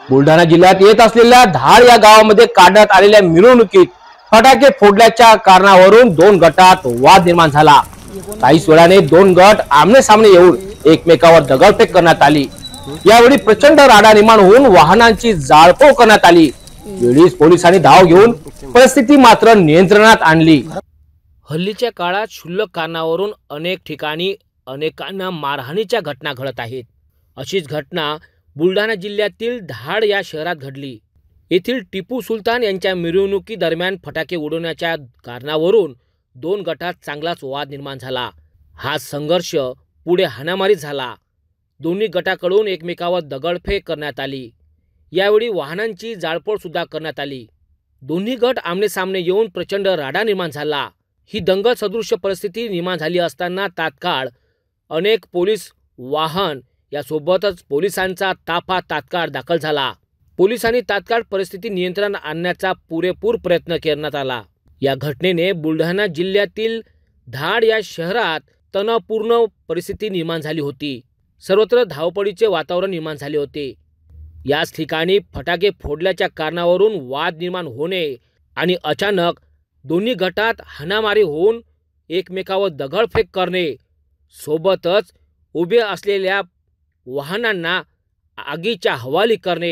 बुलढाणा जिल्ह्यात येत असलेल्या धाड या गावामध्ये काढण्यात आलेल्या मिरवणुकीत फटाके फोडल्याच्या कारणावरून दोन गटात वाद निर्माण झाला। काहीच वेळाने दोन गट आमने सामने येऊन एकमेकावर दगडफेक करण्यात आली। यावेळी प्रचंड राडा निर्माण होऊन वाहनांची जाळपोळ करण्यात आली। वेळीच पोलिसांनी धाव घेऊन परिस्थिती मात्र नियंत्रणात आणली। हल्लीच्या काळात क्षुल्लक कारणावरून अनेक ठिकाणी अनेकांना मारहाणीच्या घटना घडत आहेत। अशीच घटना बुलढाणा जिल्ह्यातील धाड या शहरात घडली। येथील टिपू सुलतान यांच्या मिरवणुकी दरम्यान फटाके उडवण्याच्या कारणावरून दोन गटात चांगलाच वाद निर्माण झाला। हा संघर्ष पुढे हाणामारी झाला। दोन्ही गटाकडून एकमेकावर दगडफेक करण्यात आली। यावेळी वाहनांची जाळपोळ सुद्धा करण्यात आली। दोन्ही गट आमने सामने येऊन प्रचंड राडा निर्माण झाला। ही दंगल सदृश्य परिस्थिती निर्माण झाली असताना तात्काळ अनेक पोलीस वाहन यासोबतच पोलिसांचा ताफा तात्काळ दाखल झाला। पोलिसांनी तात्काळ परिस्थिती नियंत्रणात आणण्याचा पुरेपूर प्रयत्न करण्यात आला। या घटनेने बुलढाणा जिल्ह्यातील धाड या शहरात तणावपूर्ण परिस्थिती निर्माण झाली होती। सर्वत्र धावपळीचे वातावरण निर्माण झाले होते। याच ठिकाणी फटाके फोडल्याच्या कारणावरून वाद निर्माण होणे आणि अचानक दोन्ही गटात हाणामारी होऊन एकमेकावर दगडफेक करणे सोबतच उभे असलेल्या वाहनांना आगीच्या हवाली करणे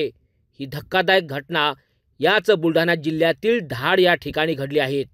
ही धक्कादायक घटना याच बुलढाणा जिल्ह्यातील धाड या ठिकाणी घडली आहेत।